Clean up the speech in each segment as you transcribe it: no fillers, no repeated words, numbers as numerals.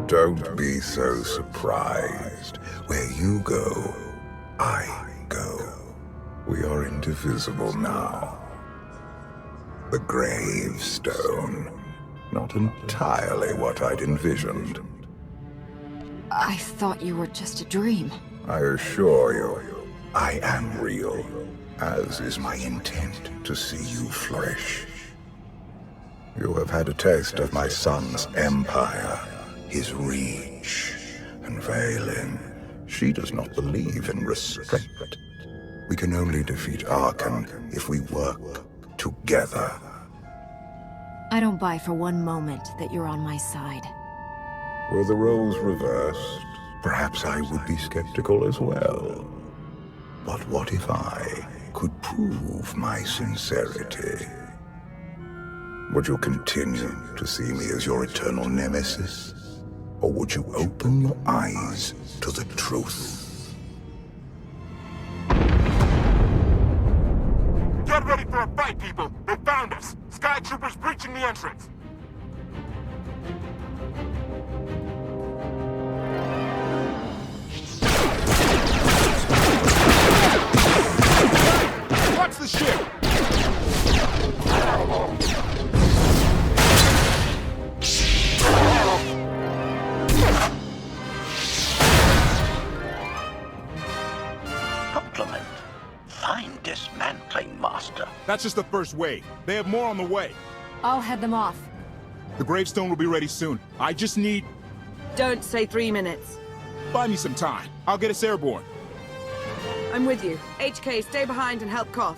Don't be so surprised. Where you go, I go. We are indivisible now. The gravestone. Not entirely what I'd envisioned. I thought you were just a dream. I assure you, I am real, as is my intent to see you flourish. You have had a taste of my son's empire, his reach, and Vaylin. She does not believe in restraint. We can only defeat Arkan if we work together. I don't buy for one moment that you're on my side. Were the roles reversed, perhaps I would be skeptical as well. But what if I could prove my sincerity? Would you continue to see me as your eternal nemesis? Or would you open your eyes to the truth? Get ready for a fight, people! They found us! Sky Troopers breaching the entrance! Watch the ship! Compliment. Fine dismantling, Master. That's just the first wave. They have more on the way. I'll head them off. The gravestone will be ready soon. I just need... Don't say 3 minutes. Buy me some time. I'll get us airborne. I'm with you. HK, stay behind and help Koth.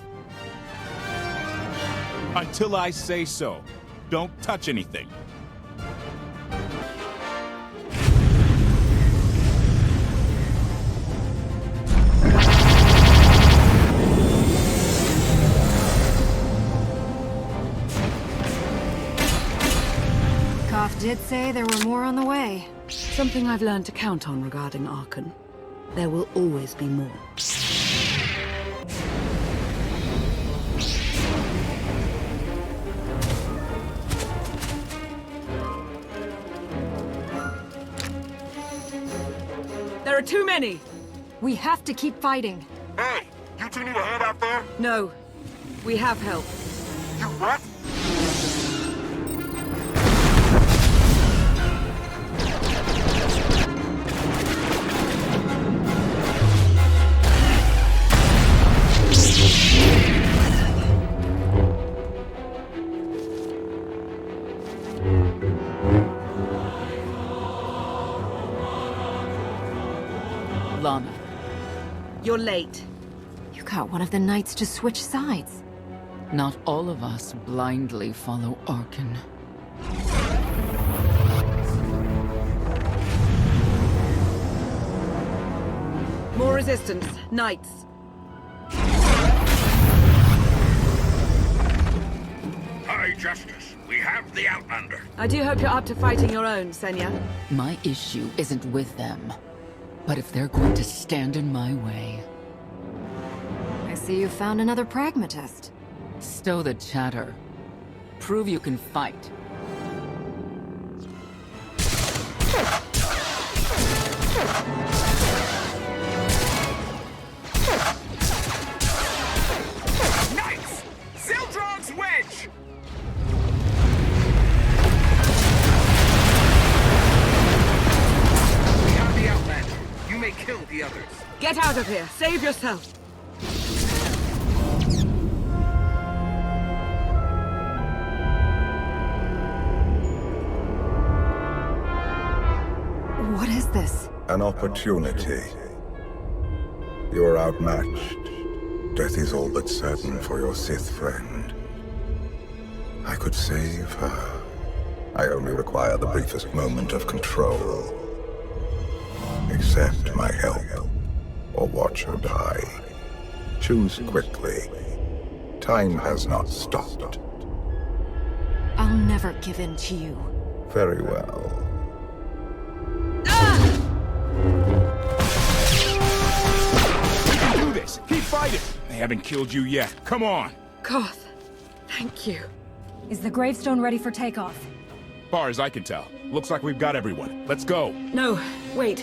Until I say so. Don't touch anything. Koth did say there were more on the way. Something I've learned to count on regarding Arkan. There will always be more. There are too many! We have to keep fighting. Hey! You two need a hand out there? No. We have help. You what? Lana. You're late. You got one of the knights to switch sides. Not all of us blindly follow Arkan. More resistance. Knights. High Justice, we have the Outlander. I do hope you're up to fighting your own, Senya. My issue isn't with them. But if they're going to stand in my way... I see you found another pragmatist. Stow the chatter. Prove you can fight. Knights! Zildrog's wedge! We have the Outlander. You may kill the others. Get out of here. Save yourself. What is this? An opportunity. You are outmatched. Death is all but certain for your Sith friend. I could save her. I only require the briefest moment of control. Accept my help, or watch her die. Choose quickly. Time has not stopped. I'll never give in to you. Very well. We can do this! Keep fighting! They haven't killed you yet. Come on! Koth, thank you. Is the gravestone ready for takeoff? Far as I can tell, looks like we've got everyone. Let's go. No, wait.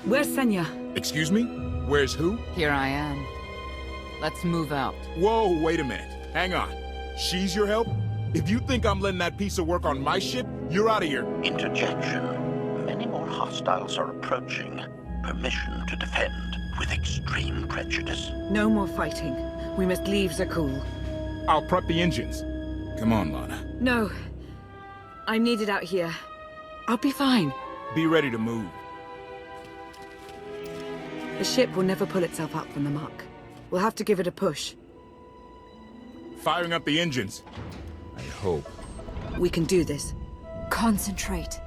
Where's Senya? Excuse me? Where's who? Here I am. Let's move out. Whoa, wait a minute. Hang on. She's your help? If you think I'm letting that piece of work on my ship, you're out of here. Interjection. Many more hostiles are approaching. Permission to defend with extreme prejudice. No more fighting. We must leave Zakul. I'll prep the engines. Come on, Lana. No. I'm needed out here. I'll be fine. Be ready to move. The ship will never pull itself up from the muck. We'll have to give it a push. Firing up the engines. I hope. We can do this. Concentrate.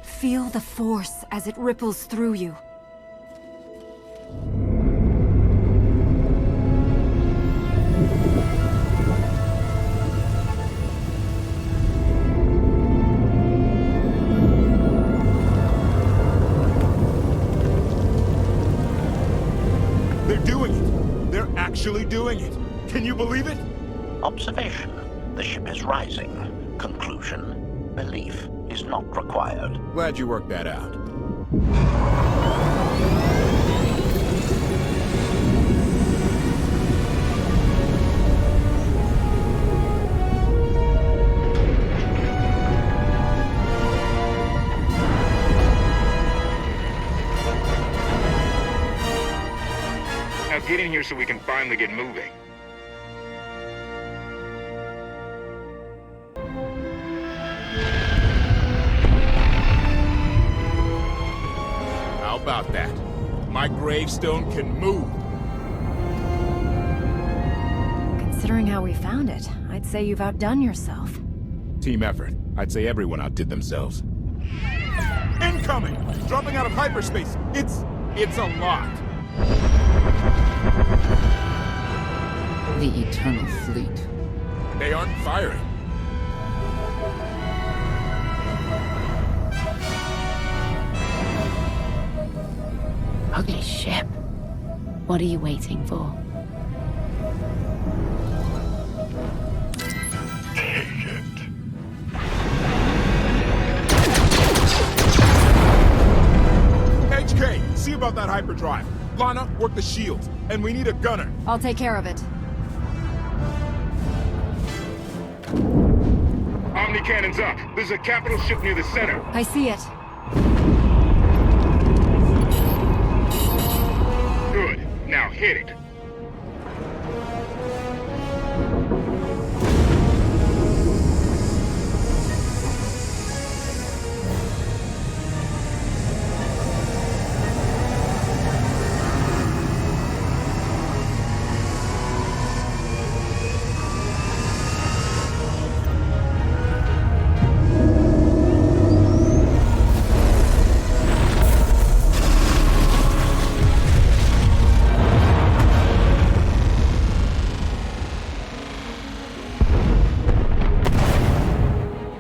Feel the force as it ripples through you. They're doing it. They're actually doing it. Can you believe it? Observation. The ship is rising. Conclusion. Belief is not required. Glad you worked that out. Now get in here so we can finally get moving. How about that? My gravestone can move. Considering how we found it, I'd say you've outdone yourself. Team effort. I'd say everyone outdid themselves. Incoming! Dropping out of hyperspace. It's a lot. The Eternal Fleet. They aren't firing. Ugly ship. What are you waiting for? Take it. HK, see about that hyperdrive. Lana, work the shields. And we need a gunner. I'll take care of it. Omni cannons up. There's a capital ship near the center. I see it. Good. Now hit it.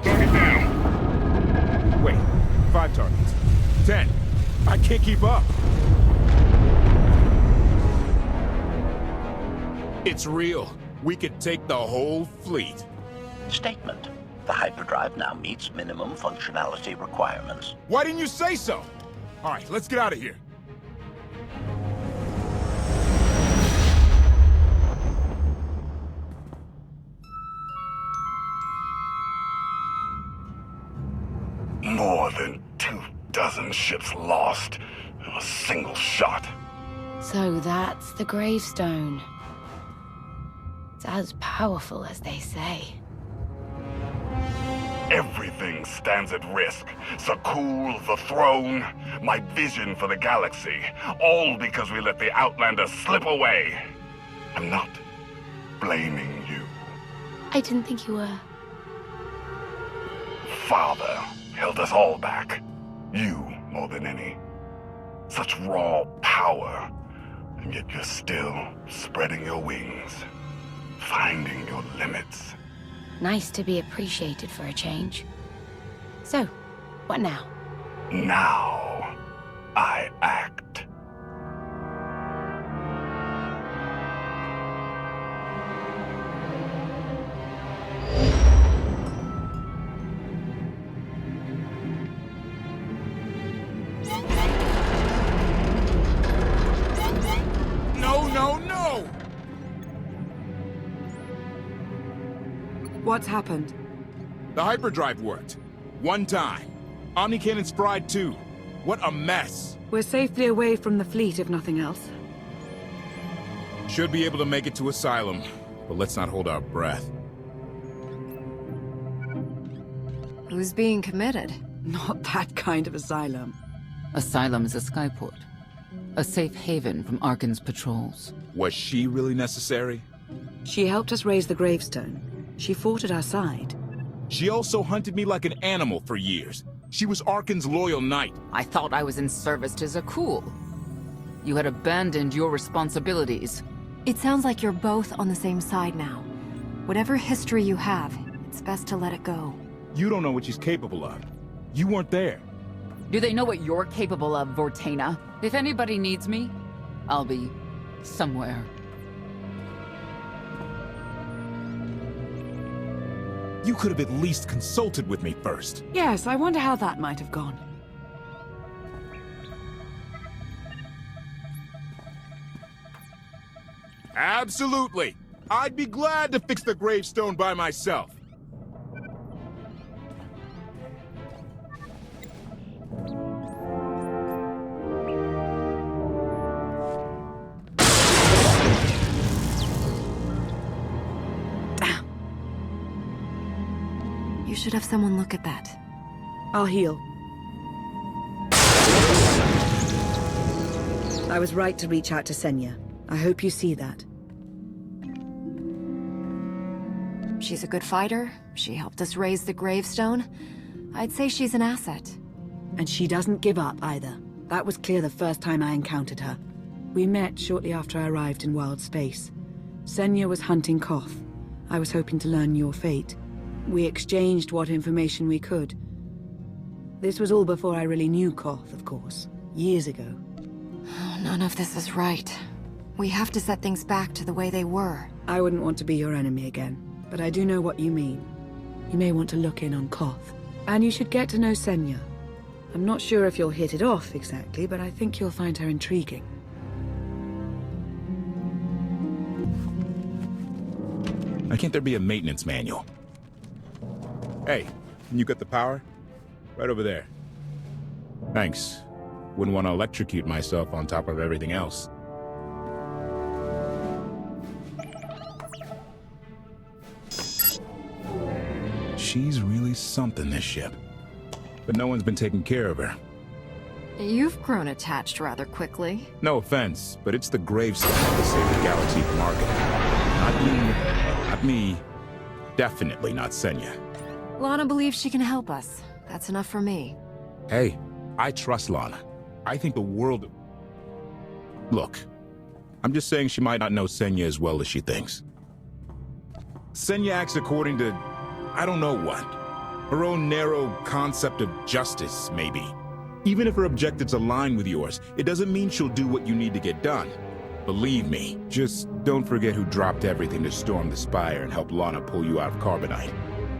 Target down. Wait, 5 targets. 10. I can't keep up. It's real. We could take the whole fleet. Statement. The hyperdrive now meets minimum functionality requirements. Why didn't you say so? All right, let's get out of here. More than 24 ships lost in a single shot. So that's the gravestone. It's as powerful as they say. Everything stands at risk. Zakul, the throne, my vision for the galaxy. All because we let the Outlanders slip away. I'm not blaming you. I didn't think you were. Father held us all back. You more than any. Such raw power. And yet you're still spreading your wings. Finding your limits. Nice to be appreciated for a change. So, what now? Now, I act. What's happened? The hyperdrive worked. One time. Omnicannon's fried too. What a mess. We're safely away from the fleet, if nothing else. Should be able to make it to Asylum, but let's not hold our breath. Who's being committed? Not that kind of asylum. Asylum is a skyport. A safe haven from Arkan's patrols. Was she really necessary? She helped us raise the gravestone. She fought at our side. She also hunted me like an animal for years. She was Arkan's loyal knight. I thought I was in service to Zakul. You had abandoned your responsibilities. It sounds like you're both on the same side now. Whatever history you have, it's best to let it go. You don't know what she's capable of. You weren't there. Do they know what you're capable of, Vortana? If anybody needs me, I'll be somewhere. You could have at least consulted with me first. Yes, I wonder how that might have gone. Absolutely. I'd be glad to fix the gravestone by myself. You should have someone look at that. I'll heal. I was right to reach out to Senya. I hope you see that. She's a good fighter. She helped us raise the gravestone. I'd say she's an asset. And she doesn't give up either. That was clear the first time I encountered her. We met shortly after I arrived in wild space. Senya was hunting Koth. I was hoping to learn your fate. We exchanged what information we could. This was all before I really knew Koth, of course. Years ago. None of this is right. We have to set things back to the way they were. I wouldn't want to be your enemy again, but I do know what you mean. You may want to look in on Koth. And you should get to know Senya. I'm not sure if you'll hit it off exactly, but I think you'll find her intriguing. Why can't there be a maintenance manual? Hey, you got the power? Right over there. Thanks. Wouldn't want to electrocute myself on top of everything else. She's really something, this ship. But no one's been taking care of her. You've grown attached rather quickly. No offense, but it's the gravestone that saved the galaxy from Arkan. Not me. Definitely not Senya. Lana believes she can help us. That's enough for me. Hey, I trust Lana. I think the world... Look, I'm just saying she might not know Senya as well as she thinks. Senya acts according to... I don't know what. Her own narrow concept of justice, maybe. Even if her objectives align with yours, it doesn't mean she'll do what you need to get done. Believe me, just don't forget who dropped everything to storm the spire and help Lana pull you out of Carbonite.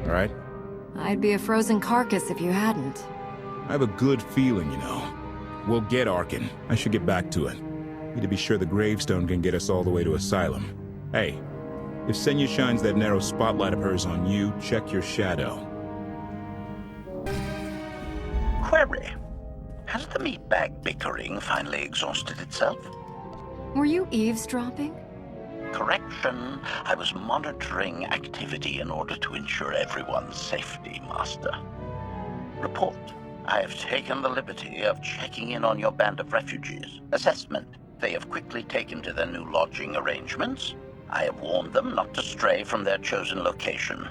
All right? I'd be a frozen carcass if you hadn't. I have a good feeling, you know. We'll get Arkan. I should get back to it. Need to be sure the gravestone can get us all the way to Asylum. Hey, if Senya shines that narrow spotlight of hers on you, check your shadow. Query. Has the meatbag bickering finally exhausted itself? Were you eavesdropping? Correction. I was monitoring activity in order to ensure everyone's safety, Master. Report. I have taken the liberty of checking in on your band of refugees. Assessment. They have quickly taken to their new lodging arrangements. I have warned them not to stray from their chosen location.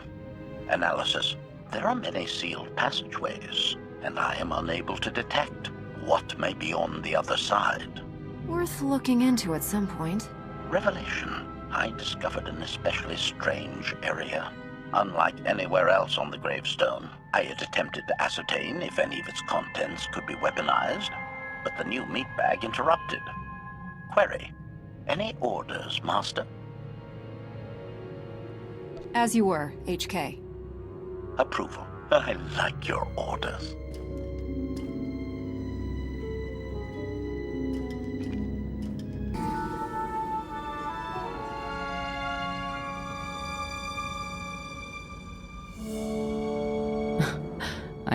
Analysis. There are many sealed passageways, and I am unable to detect what may be on the other side. Worth looking into at some point. Revelation. I discovered an especially strange area. Unlike anywhere else on the gravestone, I had attempted to ascertain if any of its contents could be weaponized, but the new meatbag interrupted. Query. Any orders, Master? As you were, HK. Approval. I like your orders.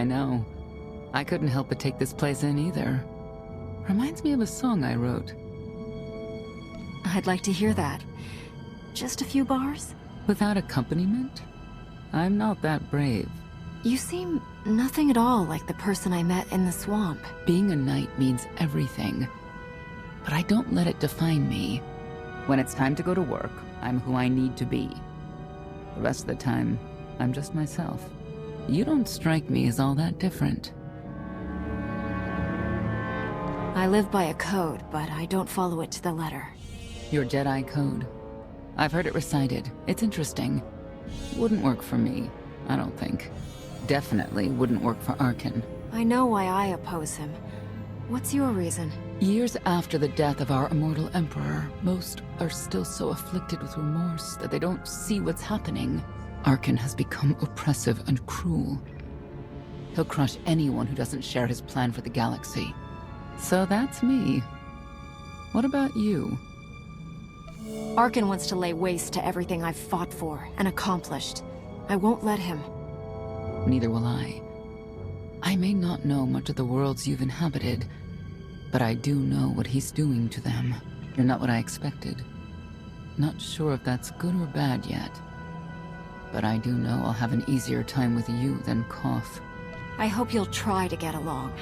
I know. I couldn't help but take this place in either. Reminds me of a song I wrote. I'd like to hear that. Just a few bars? Without accompaniment? I'm not that brave. You seem nothing at all like the person I met in the swamp. Being a knight means everything. But I don't let it define me. When it's time to go to work, I'm who I need to be. The rest of the time, I'm just myself. You don't strike me as all that different. I live by a code, but I don't follow it to the letter. Your Jedi code. I've heard it recited. It's interesting. Wouldn't work for me, I don't think. Definitely wouldn't work for Arkin. I know why I oppose him. What's your reason? Years after the death of our immortal emperor, most are still so afflicted with remorse that they don't see what's happening. Arkin has become oppressive and cruel. He'll crush anyone who doesn't share his plan for the galaxy. So that's me. What about you? Arkin wants to lay waste to everything I've fought for and accomplished. I won't let him. Neither will I. I may not know much of the worlds you've inhabited, but I do know what he's doing to them. You're not what I expected. Not sure if that's good or bad yet. But I do know I'll have an easier time with you than Koth. I hope you'll try to get along.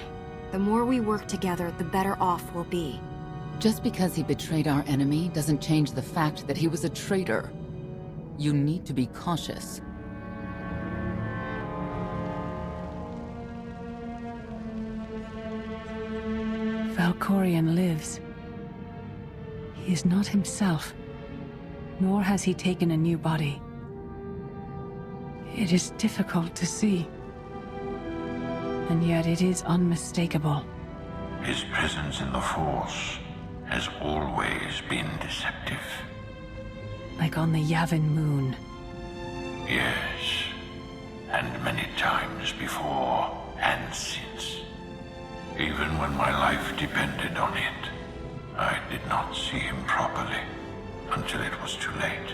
The more we work together, the better off we'll be. Just because he betrayed our enemy doesn't change the fact that he was a traitor. You need to be cautious. Valkorion lives. He is not himself, nor has he taken a new body. It is difficult to see, and yet it is unmistakable. His presence in the Force has always been deceptive. Like on the Yavin moon. Yes, and many times before and since. Even when my life depended on it, I did not see him properly until it was too late.